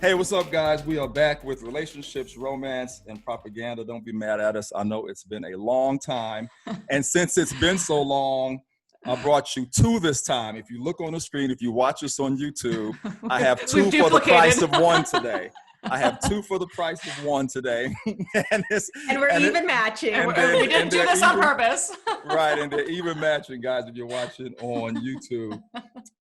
Hey, what's up, guys? We are back with relationships, romance, and propaganda. Don't be mad at us. I know it's been a long time. And since it's been so long, I brought you two this time. If you look on the screen, if you watch us on YouTube, I have two for the price of one today. I have two for the price of one today. and we're even matching. And we didn't do this on purpose. Right, and they're even matching, guys, if you're watching on YouTube.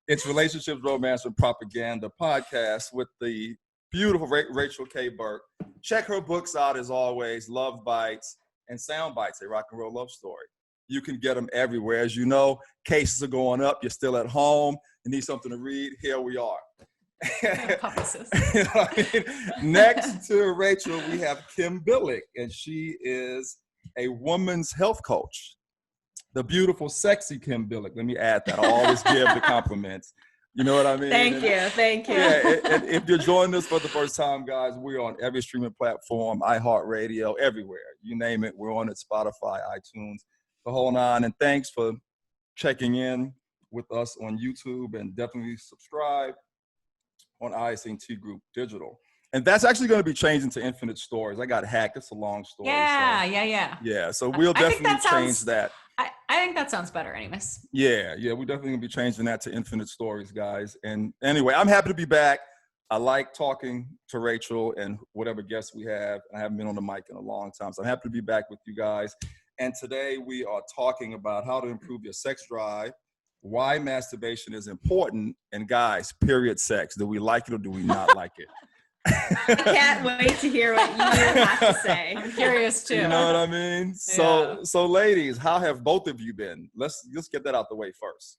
It's Relationships, Romance, and Propaganda podcast with the beautiful Rachel K. Burke. Check her books out as always, Love Bites and Sound Bites, a rock and roll love story. You can get them everywhere. As you know, cases are going up. You're still at home. You need something to read. Here we are. You know what I mean? Next to Rachel, we have Kim Bilyk, and she is a woman's health coach. The beautiful, sexy Kim Bilyk. Let me add that. I always give the compliments. You know what I mean? Thank you. Yeah, if you're joining us for the first time, guys, we're on every streaming platform, iHeartRadio, everywhere. You name it, we're on it, Spotify, iTunes, the whole nine. And thanks for checking in with us on YouTube, and definitely subscribe on ISNT Group Digital. And that's actually going to be changing to Infinite Stories. I got hacked. It's a long story. Yeah. So we'll definitely change that. I think that sounds better anyways. Yeah, we're definitely going to be changing that to Infinite Stories, guys. And anyway, I'm happy to be back. I like talking to Rachel and whatever guests we have. I haven't been on the mic in a long time, so I'm happy to be back with you guys. And today we are talking about how to improve your sex drive, why masturbation is important, and guys, period sex. Do we like it or do we not like it? I can't wait to hear what you have to say. I'm curious too. You know what I mean? So ladies, how have both of you been? Let's get that out the way first.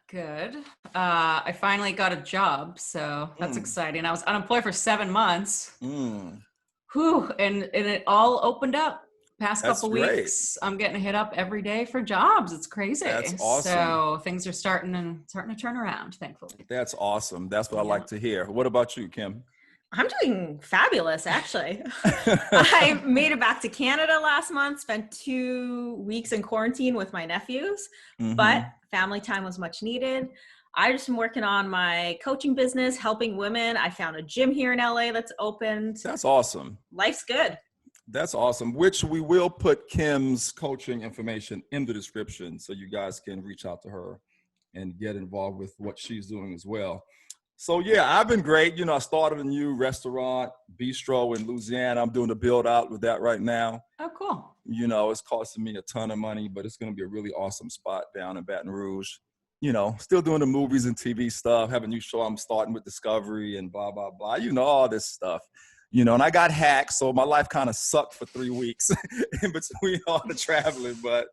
Good. I finally got a job, so that's exciting. I was unemployed for 7 months. Whew, and it all opened up. Past couple weeks, I'm getting hit up every day for jobs. It's crazy. That's awesome. So things are starting to turn around, thankfully. That's awesome. That's what I like to hear. What about you, Kim? I'm doing fabulous, actually. I made it back to Canada last month, spent 2 weeks in quarantine with my nephews, but family time was much needed. I just been working on my coaching business, helping women. I found a gym here in LA that's opened. That's awesome. Life's good. That's awesome, which we will put Kim's coaching information in the description so you guys can reach out to her and get involved with what she's doing as well. So yeah, I've been great. You know, I started a new restaurant, bistro in Louisiana. I'm doing the build out with that right now. Oh, cool. You know, it's costing me a ton of money, but it's going to be a really awesome spot down in Baton Rouge. You know, still doing the movies and TV stuff, have a new show I'm starting with Discovery and blah, blah, blah. You know, all this stuff. You know, and I got hacked, so my life kind of sucked for 3 weeks in between all the traveling. But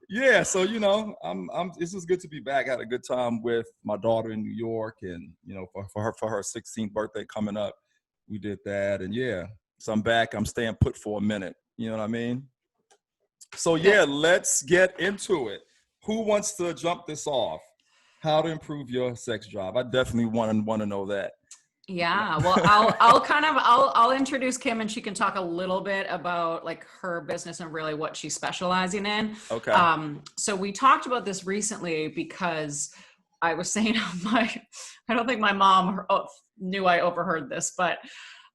yeah, so you know, it's just good to be back. I had a good time with my daughter in New York, and you know, for her 16th birthday coming up, we did that, and yeah, so I'm back. I'm staying put for a minute. You know what I mean? So yeah, let's get into it. Who wants to jump this off? How to improve your sex drive? I definitely want to know that. Yeah, well, I'll introduce Kim, and she can talk a little bit about like her business and really what she's specializing in. Okay. So we talked about this recently because I was saying I don't think my mom knew I overheard this, but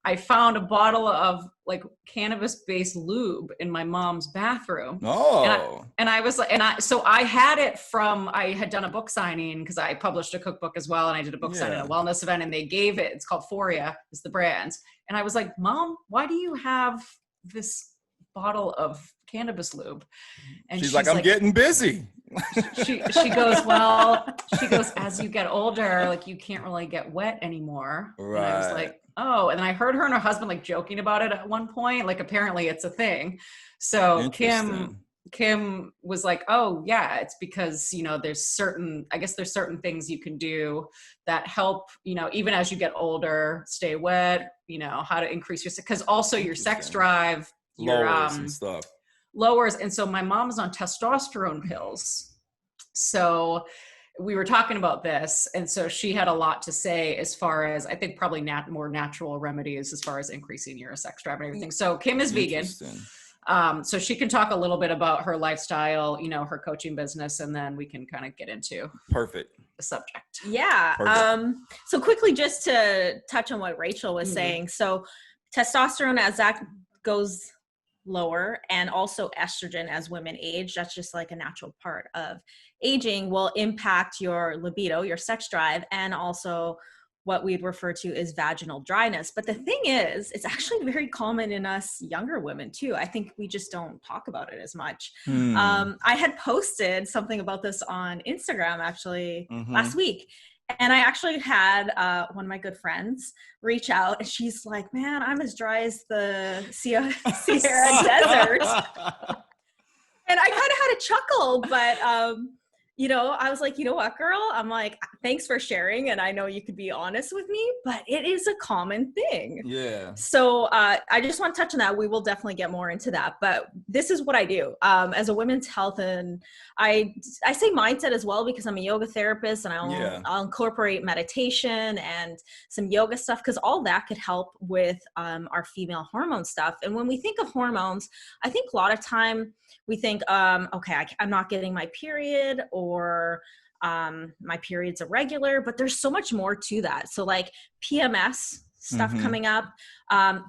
I found a bottle of like cannabis-based lube in my mom's bathroom. Oh. And I was like, so I had it I had done a book signing because I published a cookbook as well. And I did a book signing at a wellness event, and they gave it, it's called Foria is the brand. And I was like, Mom, why do you have this bottle of cannabis lube? And she's like, I'm getting busy. She goes, as you get older, like you can't really get wet anymore. Right. And I was like, oh, and then I heard her and her husband like joking about it at one point. Like apparently it's a thing. So Kim was like, oh yeah, it's because, you know, there's certain things you can do that help, you know, even as you get older, stay wet, you know, how to increase your, because also your sex drive, lowers and stuff. Lowers. And so my mom is on testosterone pills. So we were talking about this. And so she had a lot to say as far as, I think probably more natural remedies as far as increasing your sex drive and everything. So Kim is vegan. So she can talk a little bit about her lifestyle, you know, her coaching business, and then we can kind of get into perfect the subject. Yeah. So quickly, just to touch on what Rachel was saying. So testosterone, as that goes lower, and also estrogen as women age, that's just like a natural part of aging, will impact your libido, your sex drive, and also what we'd refer to as vaginal dryness. But the thing is, it's actually very common in us younger women too. I think we just don't talk about it as much. I had posted something about this on Instagram actually last week. And I actually had one of my good friends reach out, and she's like, man, I'm as dry as the Sierra Desert. And I kind of had a chuckle, but you know, I was like, you know what, girl? I'm like, thanks for sharing. And I know you could be honest with me, but it is a common thing. Yeah. So I just want to touch on that. We will definitely get more into that. But this is what I do as a women's health. And I say mindset as well, because I'm a yoga therapist, and I'll incorporate meditation and some yoga stuff, because all that could help with our female hormone stuff. And when we think of hormones, I think a lot of time we think, okay, I'm not getting my period, or my period's irregular, but there's so much more to that. So like PMS stuff coming up,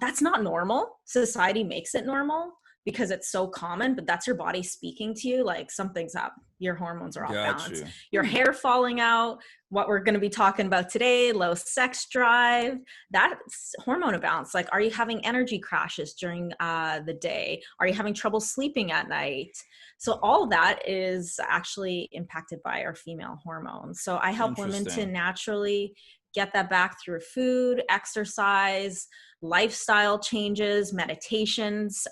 that's not normal. Society makes it normal because it's so common, but that's your body speaking to you like something's up. Your hormones are off balance. Your hair falling out, what we're going to be talking about today, low sex drive, that's hormone imbalance. Like, are you having energy crashes during the day? Are you having trouble sleeping at night? So all that is actually impacted by our female hormones. So I help women to naturally get that back through food, exercise, lifestyle changes, meditations,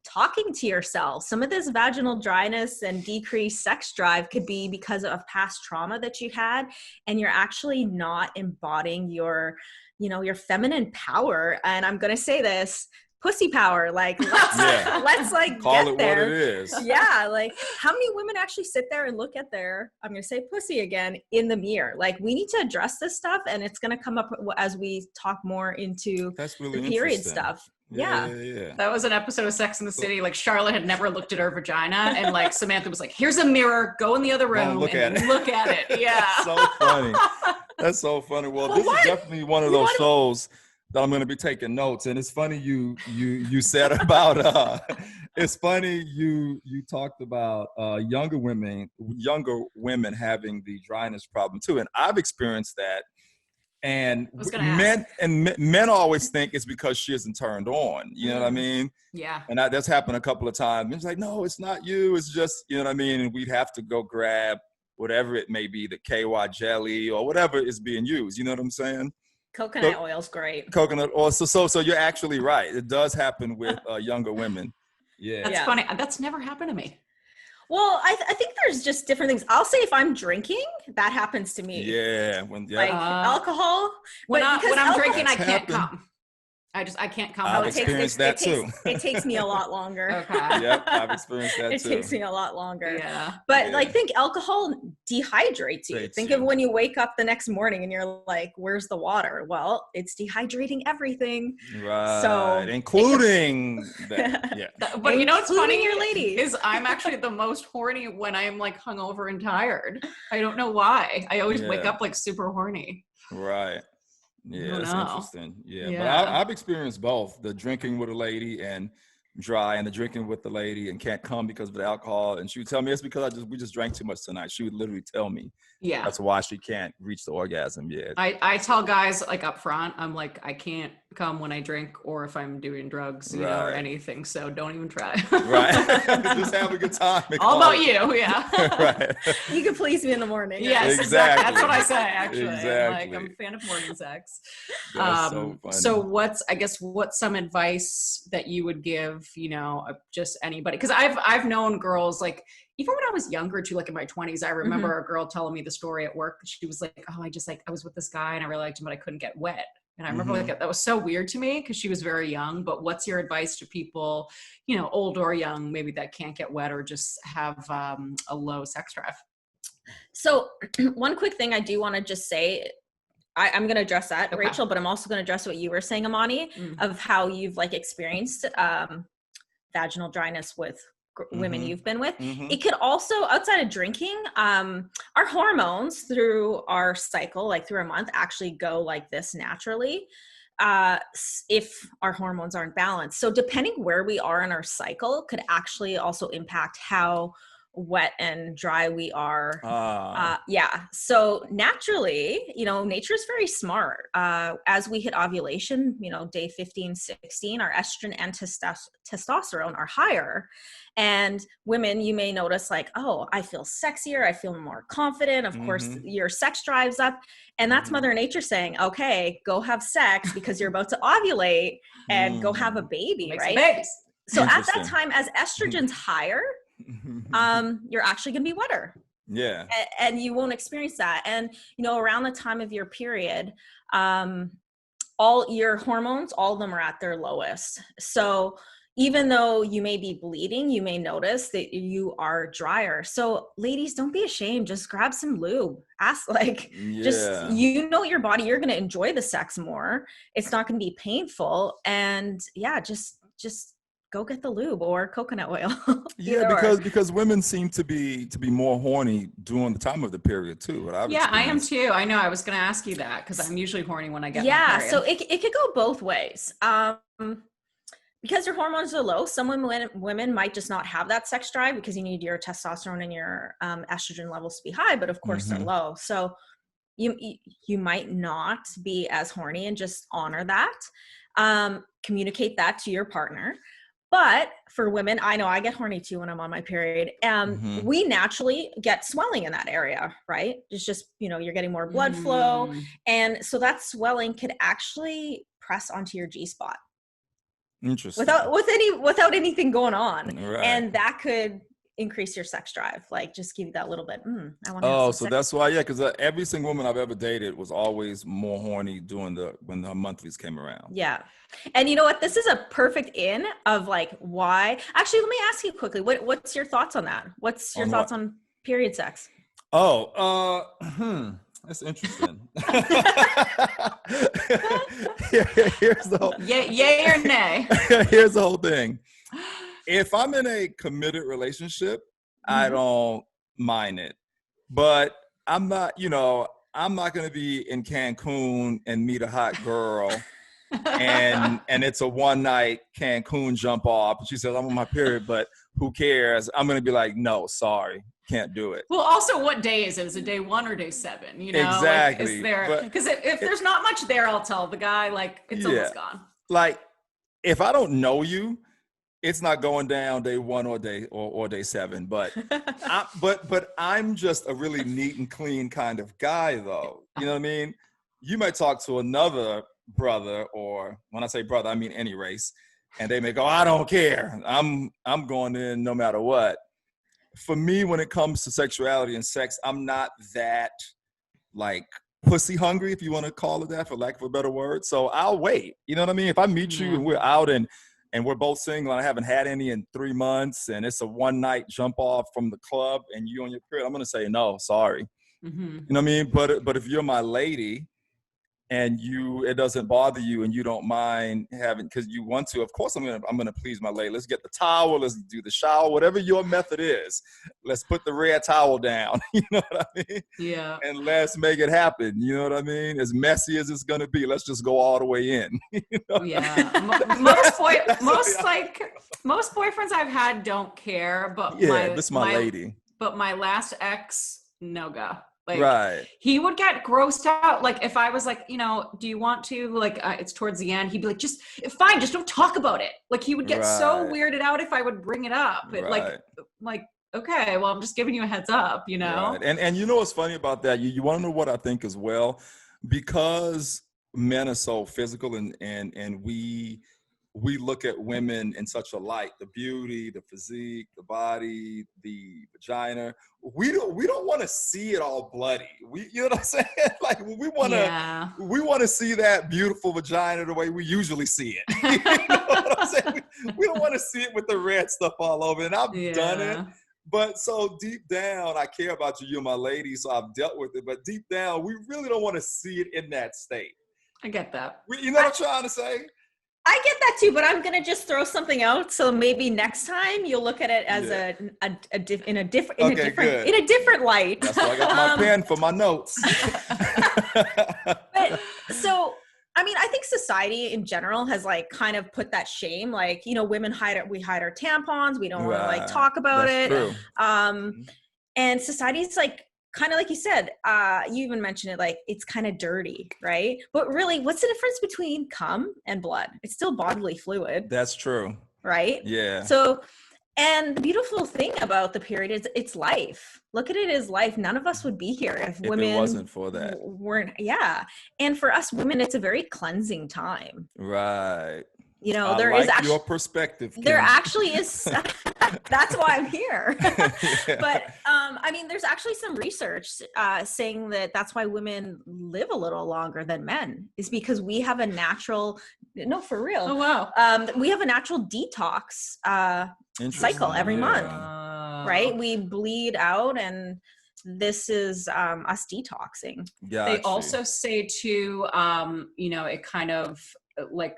talking to yourself. Some of this vaginal dryness and decreased sex drive could be because of past trauma that you had, and you're actually not embodying your, you know, your feminine power. And I'm going to say this, pussy power, like let's like call get it there. what it is. Yeah, like how many women actually sit there and look at their, I'm gonna say pussy again, in the mirror? Like, we need to address this stuff, and it's gonna come up as we talk more into That's really the period stuff. Yeah. That was an episode of Sex in the City. Like, Charlotte had never looked at her vagina, and like Samantha was like, here's a mirror, go in the other room look and look at it. Yeah. So funny. That's so funny. Well, this is definitely one of those shows that I'm going to be taking notes. And it's funny you said about it's funny you talked about younger women having the dryness problem too. And I've experienced that. And men always think it's because she isn't turned on. You know what I mean? Yeah. And that's happened a couple of times. It's like, no, it's not you. It's just, you know what I mean? And we'd have to go grab whatever it may be, the KY jelly or whatever is being used. You know what I'm saying? Coconut oil is great. Coconut oil. So you're actually right. It does happen with younger women. Yeah. That's funny. That's never happened to me. Well, I think there's just different things. I'll say if I'm drinking, that happens to me. Yeah. Like alcohol. When I'm drinking, I can't come. I can't come. I've experienced that too. It takes me a lot longer. Okay. Yep, I've experienced that too. It takes me a lot longer. Yeah. But like, think alcohol dehydrates you. Think of when you wake up the next morning and you're like, where's the water? Well, it's dehydrating everything. Right. So including that. Yeah. But you know what's funny, your lady, is I'm actually the most horny when I'm like hungover and tired. I don't know why. I always wake up like super horny. Right. Yeah, that's interesting. Yeah. But I've experienced both, the drinking with a lady and dry, and the drinking with the lady and can't come because of the alcohol. And she would tell me it's because we just drank too much tonight. She would literally tell me that's why she can't reach the orgasm yet. I tell guys like up front, I'm like, I can't come when I drink or if I'm doing drugs, you know, or anything. So don't even try. Right. Just have a good time. All about you. Yeah. Right. You can please me in the morning. Yes, exactly. That's what I say, actually. Exactly. I'm a fan of morning sex. That's so funny. So what's some advice that you would give, you know, just anybody? Because I've known girls, like, even when I was younger too, like in my 20s, I remember a girl telling me the story at work. She was like, oh, I was with this guy and I really liked him, but I couldn't get wet. And I remember like that was so weird to me because she was very young. But what's your advice to people, you know, old or young, maybe that can't get wet or just have a low sex drive? So one quick thing I do want to just say, I'm going to address that, Rachel, but I'm also going to address what you were saying, Imani, of how you've like experienced vaginal dryness with women you've been with. It could also, outside of drinking, our hormones through our cycle, like through a month, actually go like this naturally if our hormones aren't balanced. So depending where we are in our cycle could actually also impact how wet and dry we are. Yeah. So naturally, nature is very smart. As we hit ovulation, day 15, 16, our estrogen and testosterone are higher. And women, you may notice like, oh, I feel sexier. I feel more confident. Of course, your sex drives up. And that's Mother Nature saying, okay, go have sex because you're about to ovulate and go have a baby, right? So at that time, as estrogen's higher, you're actually going to be wetter. Yeah. And you won't experience that. And, around the time of your period, all your hormones, all of them are at their lowest. So even though you may be bleeding, you may notice that you are drier. So ladies, don't be ashamed. Just grab some lube. Ask just, your body, you're going to enjoy the sex more. It's not going to be painful. And yeah, just go get the lube or coconut oil. Yeah, because women seem to be more horny during the time of the period too. I am too. I know. I was going to ask you that because I'm usually horny when I get my period. So it could go both ways. Because your hormones are low, some women might just not have that sex drive because you need your testosterone and your estrogen levels to be high, but of course they're low. So you might not be as horny, and just honor that. Communicate that to your partner. But for women, I know I get horny too when I'm on my period. We naturally get swelling in that area, right? It's just, you're getting more blood flow. And so that swelling could actually press onto your G-spot. Interesting. Without anything going on. Right. And that could increase your sex drive, like just give you that little bit. I want to. Oh, so that's why, because every single woman I've ever dated was always more horny when her monthlies came around. Yeah, and you know what? This is a perfect of like why. Actually, let me ask you quickly. What's your thoughts on that? What's your thoughts on period sex? Oh, that's interesting. Here's the whole, yay or nay. Here's the whole thing. If I'm in a committed relationship, I don't mind it. But I'm not going to be in Cancun and meet a hot girl and it's a one night Cancun jump off. And she says, I'm on my period, but who cares? I'm going to be like, no, sorry. Can't do it. Well, also, what day is it? Is it day 1 or day 7? Exactly. Like, is there? Because if there's not much there, I'll tell the guy like it's almost gone. Like, if I don't know you, it's not going down day 1 or day 7. But but I'm just a really neat and clean kind of guy, though. You know what I mean? You might talk to another brother, or when I say brother, I mean any race, and they may go, I don't care. I'm going in no matter what. For me, when it comes to sexuality and sex, I'm not that like pussy hungry, if you want to call it that, for lack of a better word. So I'll wait. You know what I mean? If I meet you and we're out and we're both single and I haven't had any in 3 months and it's a one night jump off from the club and you on your period, I'm going to say, no, sorry. You know what I mean? But if you're my lady and it doesn't bother you and you don't mind having, because you want to, of course I'm gonna please my lady. Let's get the towel, let's do the shower, whatever your method is. Let's put the red towel down. You know what I mean? Yeah. And let's make it happen. You know what I mean? As messy as it's gonna be, let's just go all the way in. You know? Yeah. Most boyfriends I've had don't care, but this is my lady. But my last ex, no go. Like, right. He would get grossed out. Like if I was like, do you want to, like, it's towards the end, he'd be like, just fine. Just don't talk about it. Like he would get so weirded out if I would bring it up. Like, okay, well, I'm just giving you a heads up, Right. And you know what's funny about that? You want to know what I think as well? Because men are so physical and we look at women in such a light, the beauty, the physique, the body, the vagina. We don't want to see it all bloody. You know what I'm saying? Like we want to see that beautiful vagina the way we usually see it. You know what I'm saying? We don't want to see it with the red stuff all over. And I've done it. But so deep down, I care about you. You're my lady, so I've dealt with it. But deep down, we really don't want to see it in that state. I get that. You know what I'm trying to say? I get that too, but I'm gonna just throw something out. So maybe next time you'll look at it as in a different light. That's why I got my pen for my notes. But so, I mean, I think society in general has like kind of put that shame, like, you know, women hide our tampons. We don't want to like talk about it. True. And society's like, kind of like you said, you even mentioned it, like it's kind of dirty, right? But really, what's the difference between cum and blood? It's still bodily fluid. That's true. Right? Yeah. So, and the beautiful thing about the period is it's life. Look at it as life. None of us would be here if women it wasn't for that. Weren't. Yeah. And for us women, it's a very cleansing time. Right. You know, there is actually your perspective. Kim. There actually is. That's why I'm here. Yeah. But I mean, there's actually some research saying that that's why women live a little longer than men, is because we have a natural. No, for real. Oh wow. We have a natural detox cycle every month, right? We bleed out, and this is us detoxing. They also say too, you know, it kind of like,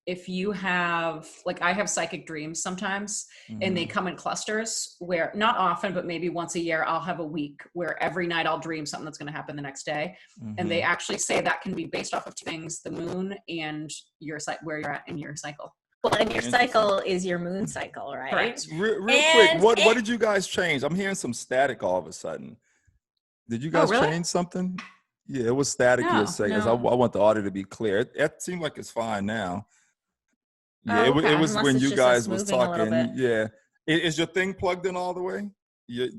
if you have, like, I have psychic dreams sometimes, and they come in clusters where, not often, but maybe once a year, I'll have a week where every night I'll dream something that's going to happen the next day. And they actually say that can be based off of two things: the moon and your where you're at in your cycle. Well, and your cycle is your moon cycle, right? Correct. Real quick, what did you guys change? I'm hearing some static all of a sudden. Did you guys change something? Yeah, it was staticky a second. I want the audio to be clear. It seemed like it's fine now. Yeah, it was when you guys was talking. Yeah. Is your thing plugged in all the way? Your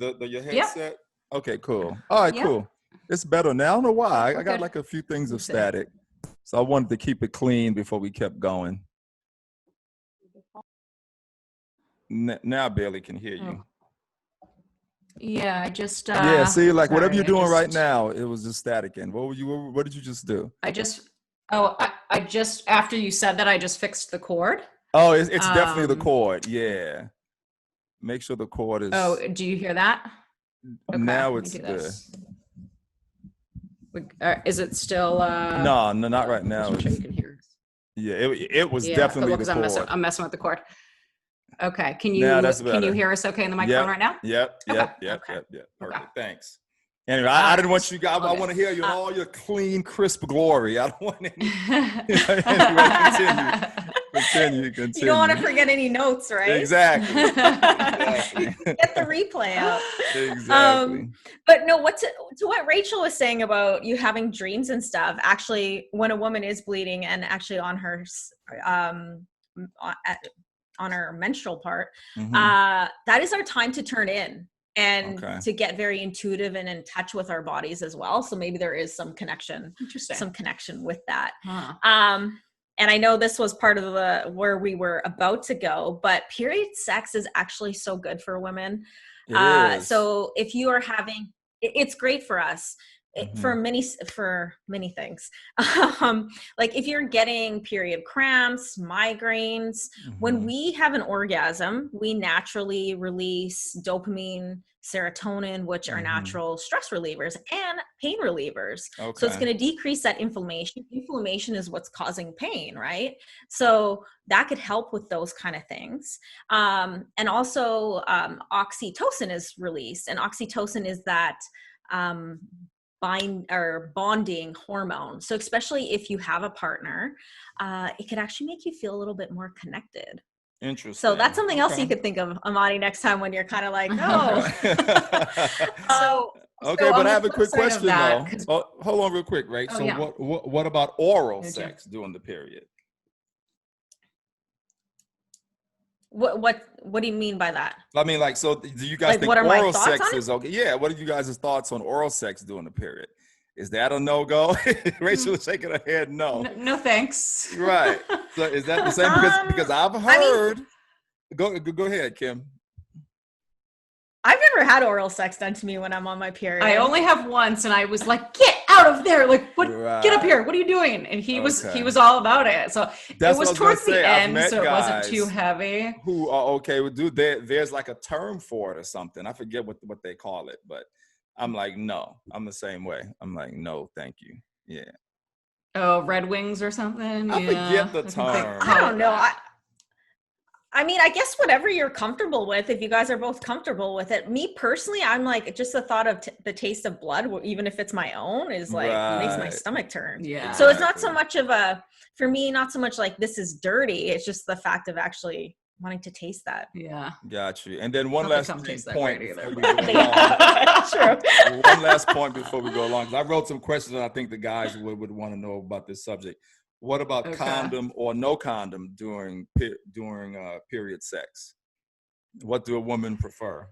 headset? Yep. Okay, cool. All right, cool. It's better now. I don't know why. I got like a few things of static. So I wanted to keep it clean before we kept going. Now I barely can hear you. Yeah, I just see, like whatever you're doing right now, it was just static in. What did you just do? I just after you said that, I just fixed the cord. Oh, it's definitely the cord. Yeah. Make sure the cord is. Oh, do you hear that? Okay, now it's good. Is it still? No, not right now. I'm sure you can hear. Yeah, it was definitely the cord. I'm messing with the cord. Okay, can you hear us okay in the microphone right now? Yep. Perfect. Thanks. Anyway, I didn't want you guys. I want to hear you in all your clean, crisp glory. I don't want any. Anyway, continue. You don't want to forget any notes, right? Exactly. Get the replay out. Exactly. But no, to what Rachel was saying about you having dreams and stuff. Actually, when a woman is bleeding and actually on her menstrual part, that is our time to turn in. And to get very intuitive and in touch with our bodies as well. So maybe there is some connection with that. And I know this was part of where we were about to go, but period sex is actually so good for women. So if you are having, it's great for us. For many things. Like if you're getting period cramps, migraines, when we have an orgasm, we naturally release dopamine, serotonin, which are natural stress relievers and pain relievers. So it's going to decrease that inflammation. Inflammation is what's causing pain, right? So that could help with those kind of things. And also oxytocin is released, and oxytocin is that bonding hormone. So especially if you have a partner, it could actually make you feel a little bit more connected. Interesting. So that's something else you could think of, Imani, next time when you're kind of like, but I have a quick question though. Hold on real quick, right? What about oral sex during the period? What do you mean by that? I mean, like, so do you guys think oral sex is okay? Yeah. What are you guys' thoughts on oral sex during the period? Is that a no-go? Rachel is shaking her head no. No thanks. Right. So is that the same? Because I've heard. Go ahead, Kim. I've never had oral sex done to me when I'm on my period. I only have once, and I was like, "Get out of there! Like, what? Right. Get up here! What are you doing?" And he was all about it. So it was towards the end, so it wasn't too heavy. Who are okay with there's like a term for it or something. I forget what they call it, but I'm like, no. I'm the same way. I'm like, no, thank you. Yeah. Oh, Red Wings or something. I forget the term. I don't know. I mean, I guess whatever you're comfortable with, if you guys are both comfortable with it. Me personally, I'm like, just the thought of the taste of blood, even if it's my own, is like, makes my stomach turn. Yeah. So it's not so much of for me, not so much like this is dirty. It's just the fact of actually wanting to taste that. Yeah. Got you. And then one last point before we go along. True. One last point before we go along. I wrote some questions that I think the guys would want to know about this subject. What about condom or no condom during period sex? What do a woman prefer?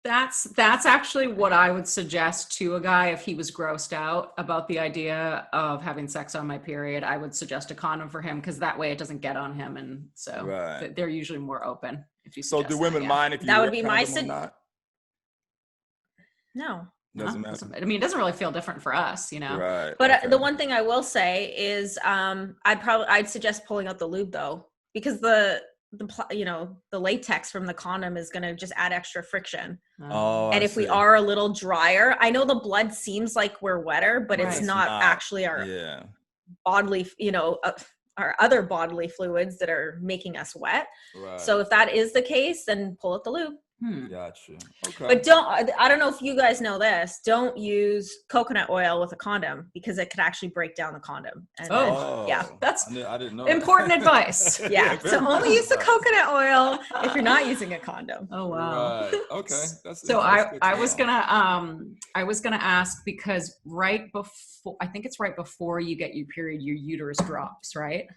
That's actually what I would suggest to a guy if he was grossed out about the idea of having sex on my period. I would suggest a condom for him because that way it doesn't get on him, and so they're usually more open. If you so, do women mind if you that wear would be my not? No. Doesn't matter. I mean, it doesn't really feel different for us, you know. Right. But the one thing I will say is, I'd suggest pulling out the lube though, because the latex from the condom is going to just add extra friction. And if we are a little drier, I know the blood seems like we're wetter, but it's not actually our bodily, our other bodily fluids that are making us wet. Right. So if that is the case, then pull out the lube. Gotcha. Okay. But I don't know if you guys know this, don't use coconut oil with a condom because it could actually break down the condom. And that's I didn't know important advice. Yeah. So only use the coconut oil if you're not using a condom. Oh, wow. Right. Okay. So I was gonna ask, because right before you get your period, your uterus drops, right?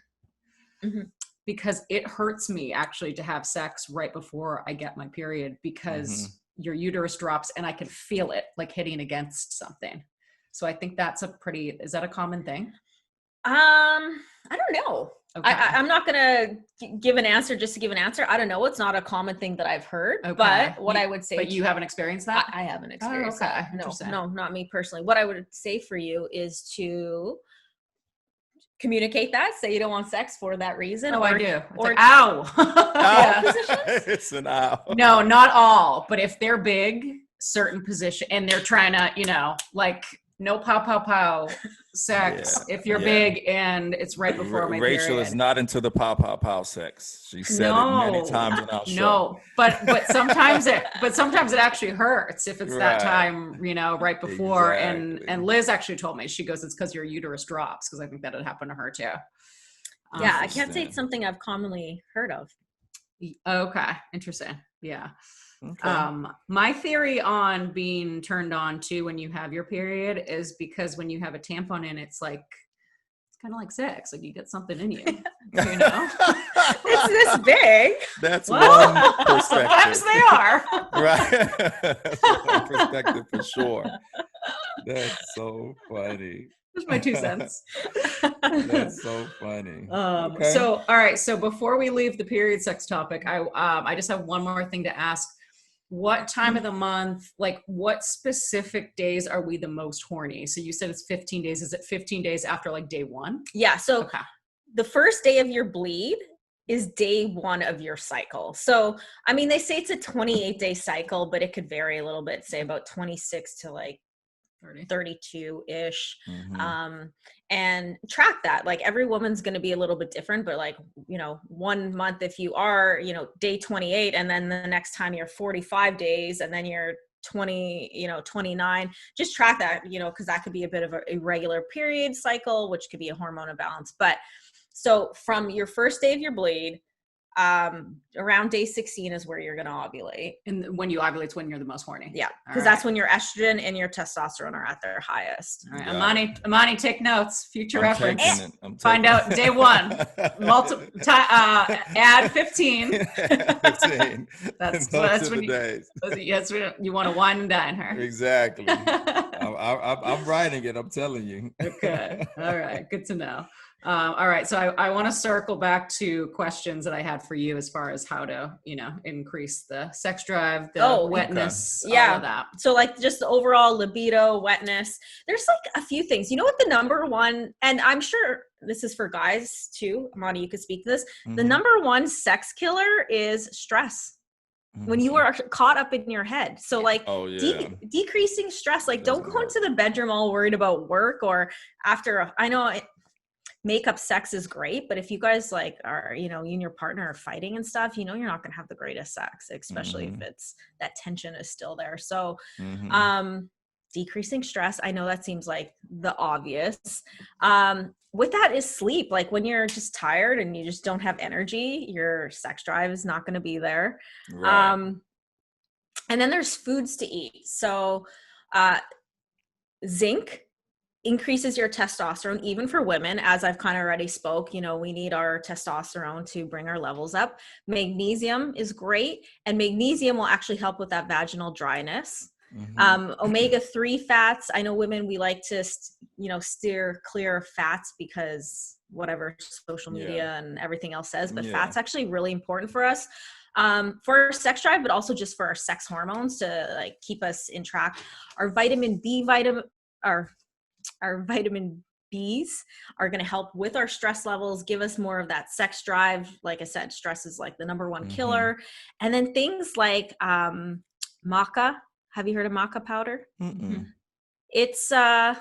Mm-hmm. Because it hurts me actually to have sex right before I get my period, because your uterus drops and I can feel it like hitting against something. So I think that's is that a common thing? I don't know. Okay. I'm not going to give an answer just to give an answer. I don't know. It's not a common thing that I've heard, but what I would say. But you haven't experienced that? I haven't experienced that. No, not me personally. What I would say for you is to communicate that, say you don't want sex for that reason. I do. Or like, ow. It's an ow. No, not all, but if they're big, certain position, and they're trying to, like no pow sex. If you're big and it's right before my Rachel period. is not into the pow sex. She said it many times in our show. No, but sometimes it actually hurts if it's that time, right before. Exactly. And Liz actually told me, she goes, it's because your uterus drops, because I think that had happened to her too. Yeah, I can't say it's something I've commonly heard of. Okay, interesting. Yeah. Okay. My theory on being turned on to when you have your period is because when you have a tampon in, it's kind of like sex. Like you get something in you, It's this big. That's one perspective. Sometimes they are. Right. That's one perspective for sure. That's so funny. That's my 2 cents. That's so funny. Okay. So, all right. So before we leave the period sex topic, I just have one more thing to ask. What time of the month, what specific days are we the most horny? So you said it's 15 days. Is it 15 days after day 1? Yeah. So the first day of your bleed is day 1 of your cycle. So, I mean, they say it's a 28-day cycle, but it could vary a little bit, say about 26 to 32-ish. And track that. Every woman's going to be a little bit different, but 1 month, if you are, day 28, and then the next time you're 45 days, and then you're 29, just track that, because that could be a bit of a irregular period cycle, which could be a hormone imbalance. But so from your first day of your bleed, around day 16 is where you're going to ovulate. And when you ovulate, it's when you're the most horny. Yeah. Because that's when your estrogen and your testosterone are at their highest. All right. Imani, take notes, future reference. Find out day 1, add 15. 15. That's when you want to wine and dine her. Exactly. I'm writing it. I'm telling you. Okay. All right. Good to know. All right. So I want to circle back to questions that I had for you as far as how to, increase the sex drive, the wetness, all of that. So just the overall libido, wetness, there's a few things. You know what the number one, and I'm sure this is for guys too, Imani, you could speak to this. The number one sex killer is stress. When you are caught up in your head. So decreasing stress, don't go into the bedroom all worried about work or after, I know makeup sex is great, but if you guys like are, you know, you and your partner are fighting and stuff, you know, you're not going to have the greatest sex, especially if it's that tension is still there. So, decreasing stress. I know that seems like the obvious. With that is sleep. Like when you're just tired and you just don't have energy, your sex drive is not going to be there. Right. And then there's foods to eat. So, zinc increases your testosterone, even for women, as I've kind of already spoke, you know, we need our testosterone to bring our levels up. Magnesium is great, and magnesium will actually help with that vaginal dryness. Omega-3 fats. I know women, we like to, you know, steer clear of fats because whatever social media and everything else says, but fat's actually really important for us. For our sex drive, but also just for our sex hormones to like keep us in track. Our vitamin Bs are going to help with our stress levels, give us more of that sex drive. Like I said, stress is like the number one killer. And then things like maca. Have you heard of maca powder? It's a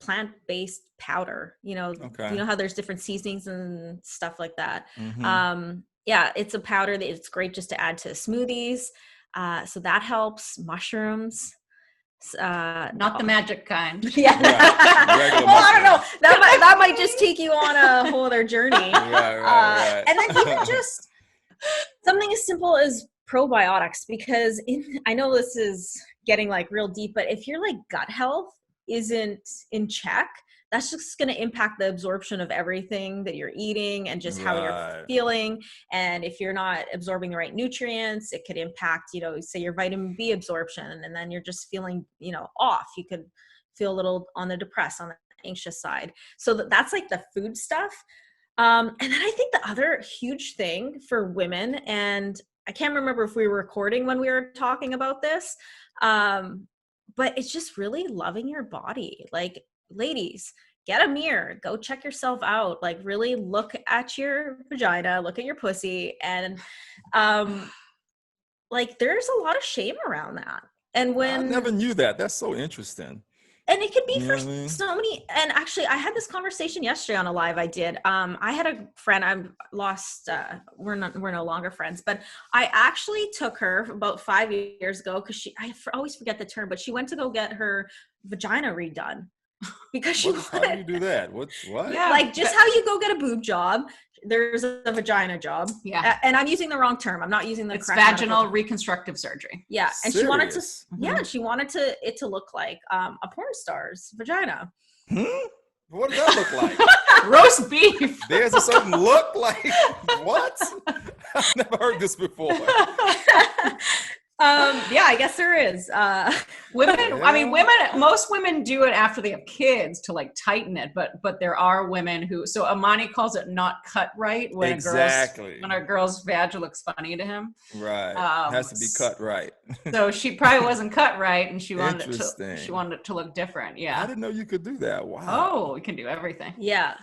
plant-based powder. You know, you know how there's different seasonings and stuff like that. Yeah, it's a powder that it's great just to add to smoothies. So that helps. Mushrooms. Not the magic kind. Yeah. Right. Well, I don't know. That might just take you on a whole other journey. Right. And then even just something as simple as probiotics, because I know this is getting like real deep, but if your like gut health isn't in check, that's just going to impact the absorption of everything that you're eating and just how you're feeling. And if you're not absorbing the right nutrients, it could impact, you know, say your vitamin B absorption, and then you're just feeling, you know, off. You could feel a little on the depressed, on the anxious side. So that's like the food stuff. And then I think the other huge thing for women, and I can't remember if we were recording when we were talking about this, but it's just really loving your body. Like, ladies, get a mirror, go check yourself out, like really look at your vagina, look at your pussy. And like there's a lot of shame around that. And when I never knew that. That's so interesting. And it could be for so many. And actually, I had this conversation yesterday on a live I did. I had a friend I've lost. We're no longer friends, but I actually took her about 5 years ago because I always forget the term, but she went to go get her vagina redone because she wanted. How do you do that? What? Yeah, like just how you go get a boob job. There's a vagina job. Yeah. And I'm using the wrong term. I'm not using the correct vaginal reconstructive surgery. Yeah. And Serious? she wanted to, she wanted it to look like a porn star's vagina. What does that look like? Roast beef. There's a certain look like, what? I've never heard this before. Yeah, I guess there is. Most women do it after they have kids to like tighten it, but there are women who, so Imani calls it not cut right when a girl's vag looks funny to him. Right. It has to be cut right. So she probably wasn't cut right, and she wanted it to look different. Yeah. I didn't know you could do that. Wow. Oh, we can do everything. Yeah.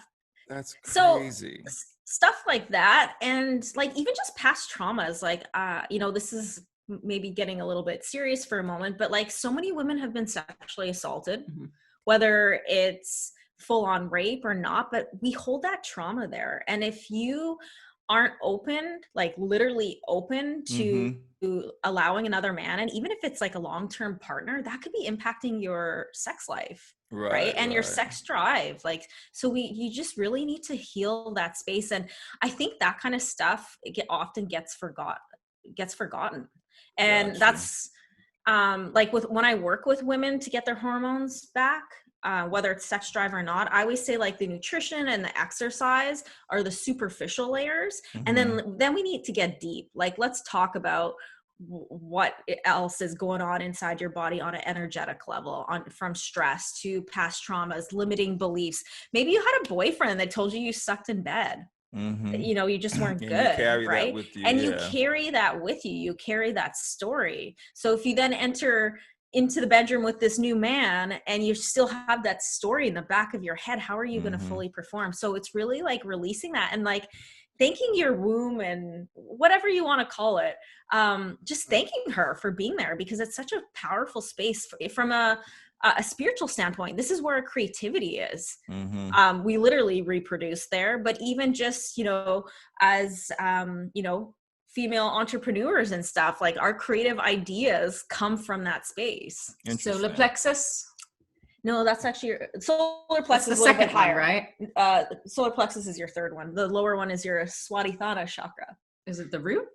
That's crazy. So stuff like that, and like even just past traumas, like this is maybe getting a little bit serious for a moment, but like so many women have been sexually assaulted, whether it's full on rape or not, but we hold that trauma there. And if you aren't open, like literally open to allowing another man, and even if it's like a long-term partner, that could be impacting your sex life, right? And your sex drive. Like, so you just really need to heal that space. And I think that kind of stuff often gets forgotten. And that's like when I work with women to get their hormones back, whether it's sex drive or not, I always say like the nutrition and the exercise are the superficial layers. And then we need to get deep. Like, let's talk about what else is going on inside your body on an energetic level, from stress to past traumas, limiting beliefs. Maybe you had a boyfriend that told you sucked in bed. You just weren't good, right? You carry that with you. You carry that story. So if you then enter into the bedroom with this new man and you still have that story in the back of your head, how are you going to fully perform? So it's really like releasing that and like thanking your womb and whatever you want to call it. Just thanking her for being there, because it's such a powerful space from a a spiritual standpoint, this is where our creativity is. We literally reproduce there, but even just, you know, as, you know, female entrepreneurs and stuff, like our creative ideas come from that space. Solar plexus? No, that's actually your solar plexus. That's the second higher, right? Solar plexus is your third one. The lower one is your swadhisthana chakra. Is it the root?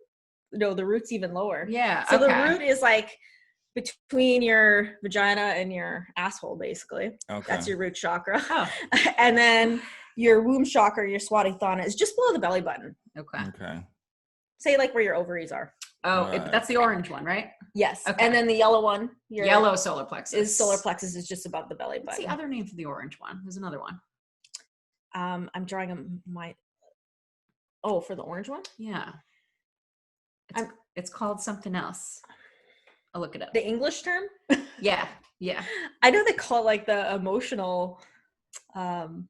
No, the root's even lower. Yeah. So the root is like between your vagina and your asshole, basically. Okay. That's your root chakra. Oh. And then your womb chakra, your swadhisthana, is just below the belly button. Okay. Say like where your ovaries are. Oh, that's the orange one, right? Yes. Okay. And then the yellow one, your yellow solar plexus. Solar plexus is just above the belly button. What's the other name for the orange one? There's another one. I'm drawing for the orange one? Yeah. It's called something else. I'll look it up. The English term? Yeah. I know they call it like the emotional. I'm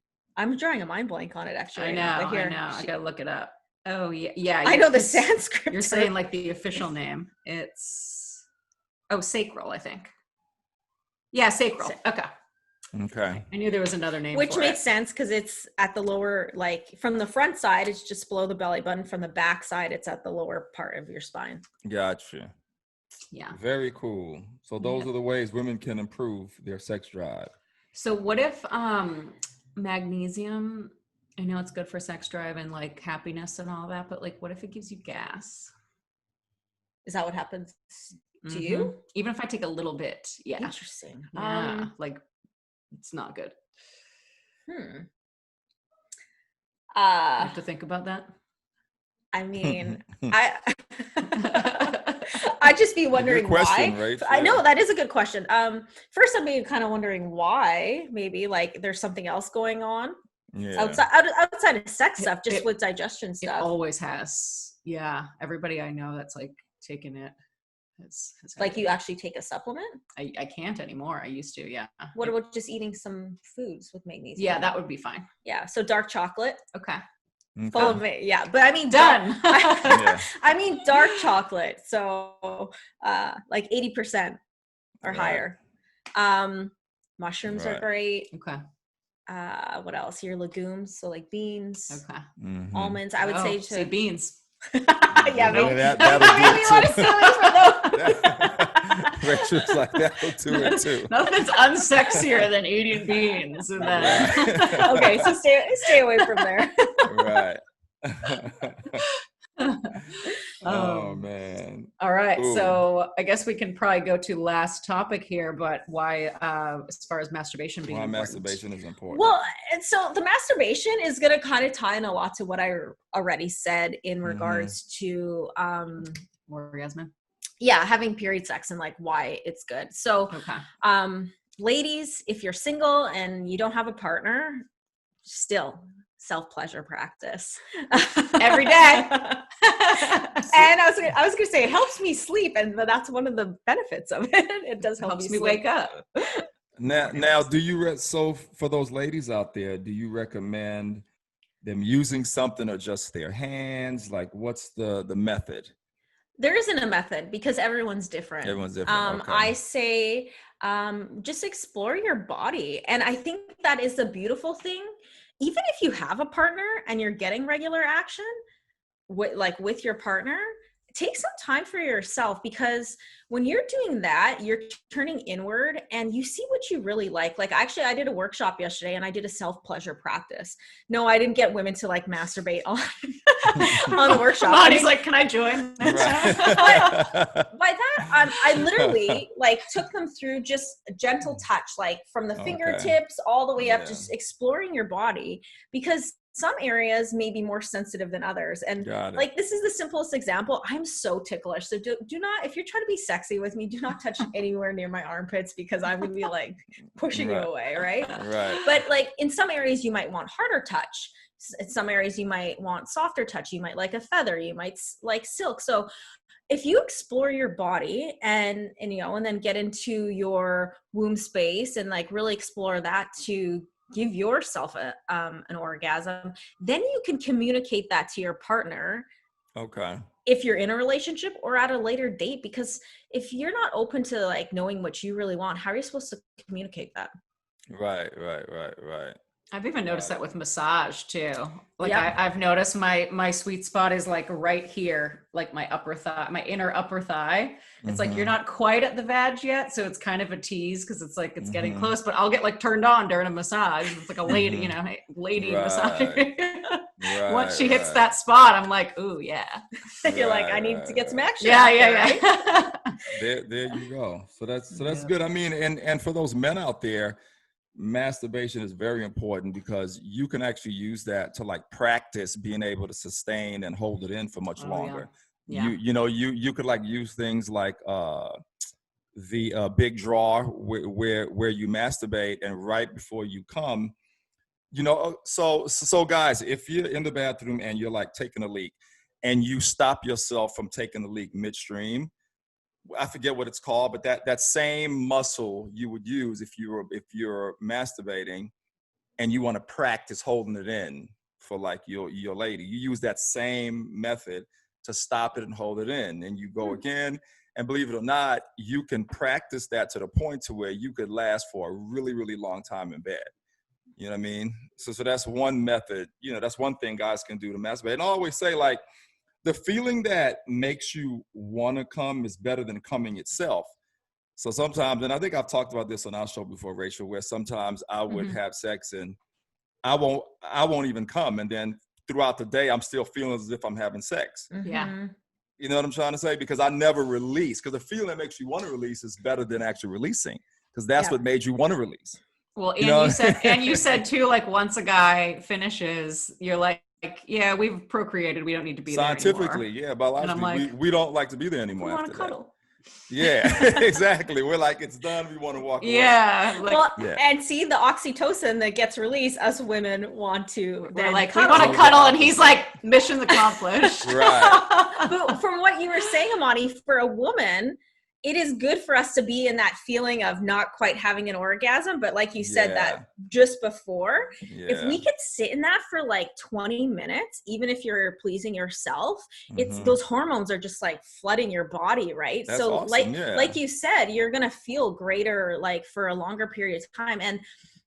drawing a mind blank on it, actually. I know. I gotta look it up. Oh yeah. I know the Sanskrit. You're saying like the official name. It's sacral, I think. Yeah, sacral. Okay. I knew there was another name. Which makes sense because it's at the lower, like from the front side, it's just below the belly button. From the back side, it's at the lower part of your spine. Gotcha. Yeah. Very cool. So those are the ways women can improve their sex drive. So what if magnesium, I know it's good for sex drive and like happiness and all that, but like what if it gives you gas? Is that what happens to you? Even if I take a little bit. Yeah. Interesting. Yeah. Like it's not good. You have to think about that. I mean, I'd just be wondering why. Right? I know that is a good question. First, I'm kind of wondering why. Maybe like there's something else going on outside of sex stuff, just with digestion stuff. It always has. Yeah, everybody I know that's like taking it. Like you actually take a supplement? I can't anymore. I used to. Yeah. What about just eating some foods with magnesium? Yeah, that would be fine. Yeah. So dark chocolate. Okay. Full of it. Yeah. But I mean, done. I mean, dark chocolate. So like 80% or higher. Mushrooms are great. Okay. What else? Your legumes. So like beans, almonds. I would say beans. Yeah, maybe Rachel's like that'll do it too. Nothing's unsexier than eating beans. And then okay, so stay away from there. Right. Oh man. All right. Ooh. So I guess we can probably go to last topic here, but why as far as masturbation being important? Masturbation is important. Well, and so the masturbation is going to kind of tie in a lot to what I already said in regards to orgasm. Yeah, having period sex and like why it's good. So ladies, if you're single and you don't have a partner, still self-pleasure practice every day. And I was gonna say it helps me sleep, and that's one of the benefits of it. It does help me wake up. Now, do you so for those ladies out there, do you recommend them using something or just their hands? Like, what's the method? There isn't a method because everyone's different. I say just explore your body, and I think that is the beautiful thing. Even if you have a partner and you're getting regular action with your partner, take some time for yourself, because when you're doing that, you're turning inward and you see what you really like. Like actually I did a workshop yesterday and I did a self-pleasure practice. No, I didn't get women to like masturbate on the workshop. Imani's like, can I join? But by that, I literally like took them through just a gentle touch, like from the fingertips all the way up, just exploring your body, because some areas may be more sensitive than others. And like, this is the simplest example. I'm so ticklish. So do not, if you're trying to be sexy with me, do not touch anywhere near my armpits, because I'm going to be like pushing you away. Right. But like in some areas you might want harder touch. In some areas you might want softer touch. You might like a feather, you might like silk. So if you explore your body and then get into your womb space and like really explore that to give yourself an orgasm, then you can communicate that to your partner Okay. If you're in a relationship or at a later date, because if you're not open to like knowing what you really want, how are you supposed to communicate that? Right. I've even noticed that with massage too. Like Yep. I've noticed my sweet spot is like right here, like my upper thigh, my inner upper thigh. It's like you're not quite at the vag yet, so it's kind of a tease because it's like it's getting close. But I'll get like turned on during a massage. It's like a lady, you know, lady massage. Once she hits that spot, I'm like, ooh, yeah. You're like, I need to get some action. Yeah. There you go. So that's good. I mean, and for those men out there, masturbation is very important because you can actually use that to like practice being able to sustain and hold it in for much longer. Yeah. You could like use things like the big draw where you masturbate, and right before you come, so guys, if you're in the bathroom and you're like taking a leak and you stop yourself from taking the leak midstream, I forget what it's called, but that same muscle you would use if you're masturbating and you want to practice holding it in for like your lady, you use that same method to stop it and hold it in, and you go again. And believe it or not, you can practice that to the point to where you could last for a really, really long time in bed. You know what I mean? So that's one method. That's one thing guys can do to masturbate. And I always say, like, the feeling that makes you want to come is better than coming itself. So sometimes, and I think I've talked about this on our show before, Rachel, where sometimes I would have sex and I won't even come. And then throughout the day, I'm still feeling as if I'm having sex. Yeah. You know what I'm trying to say? Because I never release. Because the feeling that makes you want to release is better than actually releasing. Because that's what made you want to release. Well, and you said too, like once a guy finishes, you're like, yeah, we've procreated. We don't need to be scientifically, there anymore. Biologically, like, we don't like to be there anymore. We want to cuddle. Yeah, exactly. We're like, it's done. We want to walk away. Yeah. And see the oxytocin that gets released, us women want to. We're like, we want to cuddle, and he's like, mission accomplished. Right. But from what you were saying, Imani, for a woman, it is good for us to be in that feeling of not quite having an orgasm, but like you said, that just before, if we could sit in that for like 20 minutes, even if you're pleasing yourself, it's those hormones are just like flooding your body, right? That's so awesome. Like you said, you're going to feel greater like for a longer period of time. And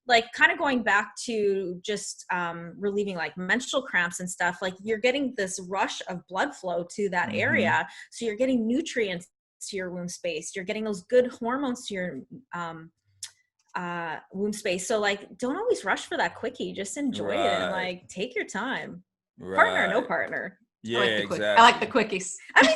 like kind of going back to just relieving like menstrual cramps and stuff, like you're getting this rush of blood flow to that area. So you're getting nutrients to your womb space, you're getting those good hormones to your womb space. So like, don't always rush for that quickie, just enjoy it and like take your time. Partner, no partner. Yeah, exactly. I like the quickies. I mean,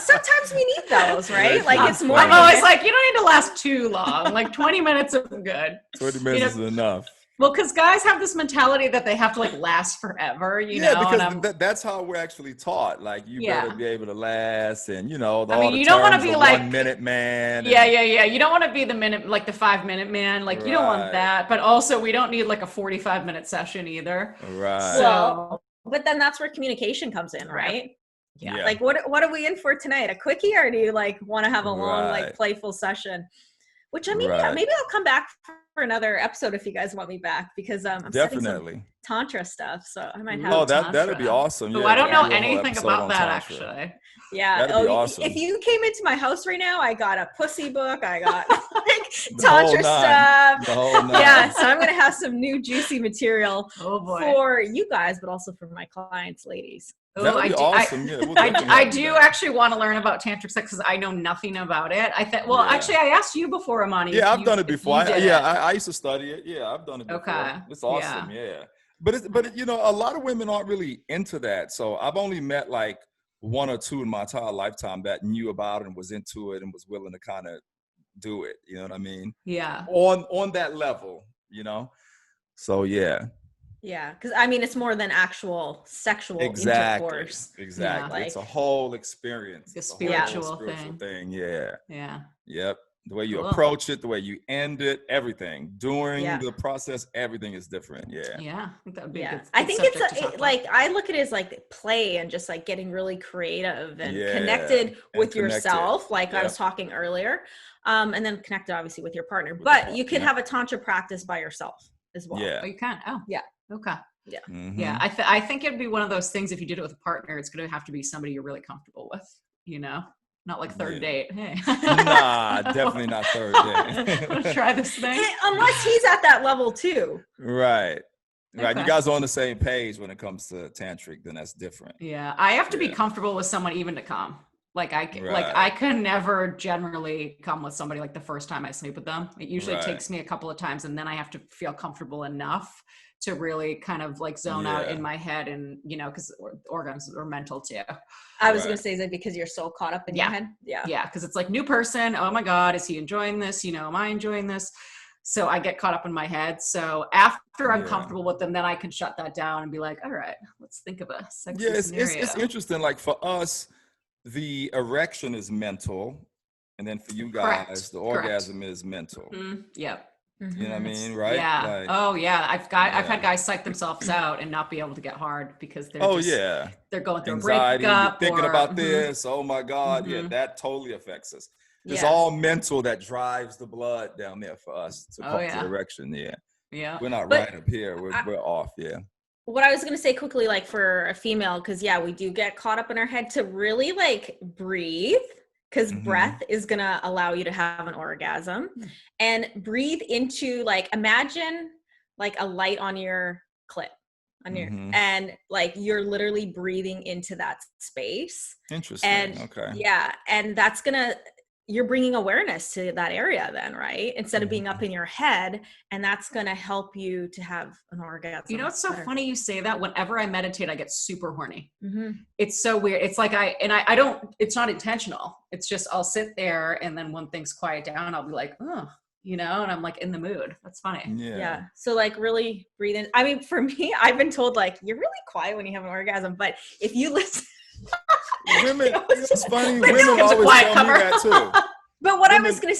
sometimes we need those, right? Like it's more. I'm always like, you don't need to last too long. Like 20 minutes is good. 20 minutes is enough. Well, because guys have this mentality that they have to like last forever, you know? Because that's how we're actually taught. Like you better be able to last, and you don't want to be like 1 minute man. Yeah. You don't want to be the 5 minute man. Like you don't want that, but also we don't need like a 45-minute session either. Right. So, but then that's where communication comes in, right? Yeah. Like what are we in for tonight? A quickie, or do you like want to have a long like playful session? Which I mean, maybe I'll come back for another episode if you guys want me back, because I'm definitely some tantra stuff, so I might have. Oh, that'd be awesome. I don't know anything about that actually. Yeah. That'd be awesome. If you came into my house right now, I got a pussy book. I got like tantra stuff. The whole nine. Yeah. So I'm gonna have some new juicy material for you guys, but also for my clients, ladies. That'd be awesome. I do actually want to learn about tantric sex because I know nothing about it. Actually, I asked you before, Imani. Yeah, I've done it before. I used to study it. Yeah, I've done it before. Okay. It's awesome. Yeah. But a lot of women aren't really into that. So I've only met like 1 or 2 in my entire lifetime that knew about it and was into it and was willing to kind of do it. You know what I mean? Yeah. On that level, So yeah. Yeah, because I mean, it's more than actual sexual intercourse. Exactly. It's a whole experience. It's a spiritual thing. Yeah. Yeah. Yep. The way you approach it, the way you end it, everything. During the process, everything is different. Yeah. Yeah. I think that would be a good I think it's like, I look at it as like play and just like getting really creative and connected with yourself, like I was talking earlier. And then connected obviously with your partner. But you could have a tantra practice by yourself as well. Yeah. Oh, you can? Oh. Yeah. Okay. Yeah. Mm-hmm. Yeah. I think it'd be one of those things, if you did it with a partner, it's going to have to be somebody you're really comfortable with, you know? Not like third date. Hey. Nah, definitely not third date. Let's try this thing. Unless he's at that level too. Right. Right. Okay. You guys are on the same page when it comes to tantric, then that's different. Yeah. I have to be comfortable with someone even to come. Like I can never generally come with somebody like the first time I sleep with them. It usually takes me a couple of times, and then I have to feel comfortable enough to really kind of like zone out in my head, and you know, because organs are mental too. I was gonna say, is it because you're so caught up in your head? Yeah, because it's like new person. Oh my God, is he enjoying this? You know, am I enjoying this? So I get caught up in my head. So after I'm comfortable with them, then I can shut that down and be like, all right, let's think of a sexy scenario. It's interesting. Like for us, the erection is mental, and then for you guys, the orgasm is mental. Yep. You know what I mean, right? Yeah. Like, I've had guys psych themselves out and not be able to get hard because they're they're going through anxiety, a breakup, thinking about this. Oh my God, that totally affects us. It's all mental that drives the blood down there for us to come to erection. Yeah. We're not right up here. We're off. Yeah. What I was going to say quickly, like for a female, because we do get caught up in our head, to really like breathe, because breath is going to allow you to have an orgasm, and breathe into, like, imagine like a light on your clit on your, and like you're literally breathing into that space. Interesting. And and that's you're bringing awareness to that area then, right? Instead of being up in your head, and that's going to help you to have an orgasm. You know, it's so funny you say that. Whenever I meditate, I get super horny. It's so weird. It's like I don't, it's not intentional. It's just, I'll sit there, and then when things quiet down, I'll be like, oh, you know, and I'm like in the mood. That's funny. Yeah. So like really breathe in. I mean, for me, I've been told like, you're really quiet when you have an orgasm, but if you listen, women, it's funny. Women always tell me that too. But what I was gonna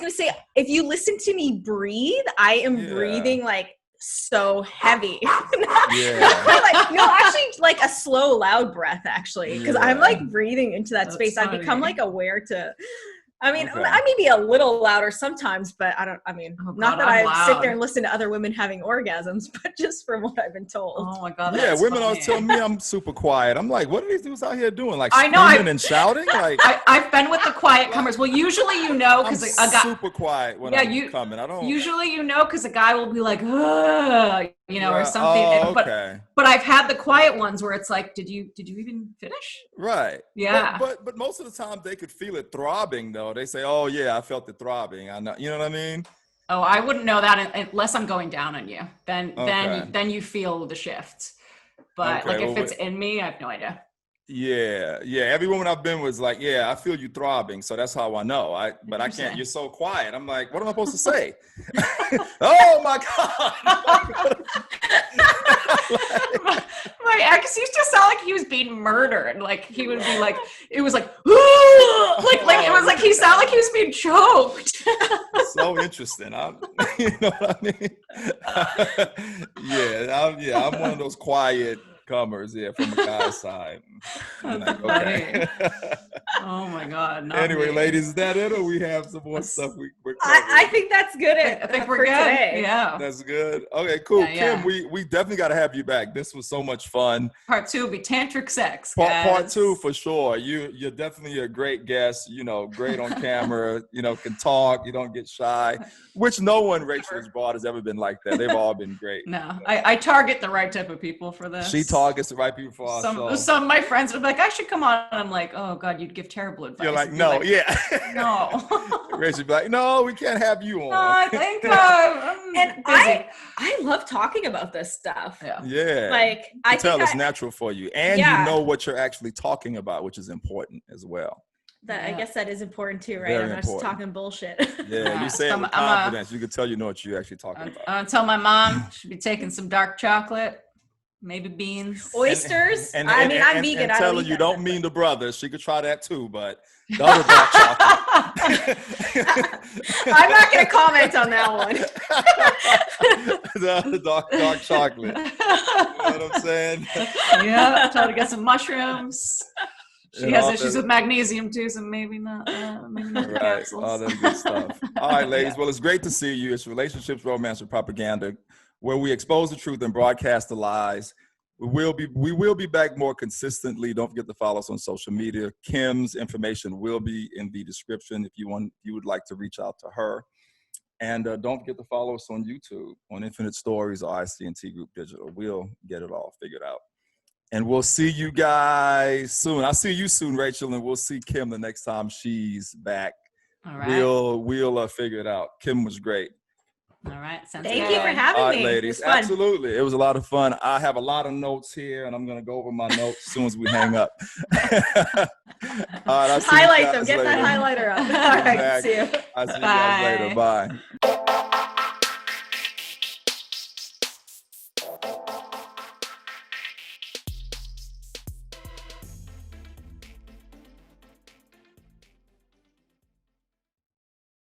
say, if you listen to me breathe, I am breathing like so heavy. Like, no, actually, like a slow, loud breath, actually, because I'm like breathing into that space. I've become like aware to. I mean, I may be a little louder sometimes, but not that I sit there and listen to other women having orgasms, but just from what I've been told. Oh my God. Yeah, women always tell me I'm super quiet. I'm like, what are these dudes out here doing? Like screaming and shouting? Like I've been with the quiet comers. Well, usually you know, because a guy super quiet when I'm coming. I don't. Usually you know, because a guy will be like, you know, or something. Oh, okay. But I've had the quiet ones where it's like, did you even finish? Right. Yeah. But most of the time they could feel it throbbing though. They say, oh yeah, I felt it throbbing. I know, you know what I mean? Oh, I wouldn't know that unless I'm going down on you. Then you feel the shift. But like if it's in me, I have no idea. Yeah. Every woman I've been with is like, yeah, I feel you throbbing. So that's how I know. But I can't. You're so quiet. I'm like, what am I supposed to say? Oh my God. My ex used to sound like he was being murdered. Like he would be like, it was like, like it was like he sounded like he was being choked. So interesting. You know what I mean? I'm one of those quiet comers, from the guy's side. Like, okay. Oh my God. Anyway, ladies, is that it, or we have some more stuff we're I think that's good. I think we're good today. Yeah, that's good. Okay, cool. Kim, we definitely got to have you back. This was so much fun. Part 2 will be tantric sex. Part 2 for sure. You're definitely a great guest. You know, great on camera. You know, can talk. You don't get shy, which no one Rachel has brought has ever been like that. They've all been great. No, I target the right type of people for this. She targets the right people for us. Some of my friends would be like, I should come on. And I'm like, oh God, you'd give terrible advice. You're like, no, no. Rachel be like, no, we can't have you on. I think and I love talking about this stuff. Yeah. Like I tell it's natural for you, and you know what you're actually talking about, which is important as well. I guess that is important too, right? Very I'm not important. just talking bullshit. Yeah, you say it with confidence. You can tell you know what you're actually talking about. I'm gonna tell my mom she'd be taking some dark chocolate. Maybe beans, oysters. I'm vegan. And tell her you don't mean the brothers. She could try that too, but the other dark chocolate. I'm not going to comment on that one. The other dark chocolate. You know what I'm saying? Yeah, try to get some mushrooms. She has issues with magnesium too, so maybe not the capsules. All that good stuff. All right, ladies. Well, it's great to see you. It's Relationships, Romance, and Propaganda where we expose the truth and broadcast the lies. We will be back more consistently. Don't forget to follow us on social media. Kim's information will be in the description if you would like to reach out to her. And don't forget to follow us on YouTube, on Infinite Stories or ICNT Group Digital. We'll get it all figured out. And we'll see you guys soon. I'll see you soon, Rachel, and we'll see Kim the next time she's back. All right. We'll figure it out. Kim was great. All right. Thank you for having me. Ladies. Absolutely. It was a lot of fun. I have a lot of notes here, and I'm going to go over my notes as soon as we hang up. All right, highlight them. Get that highlighter up. All right. See you. I'll see you guys later. Bye.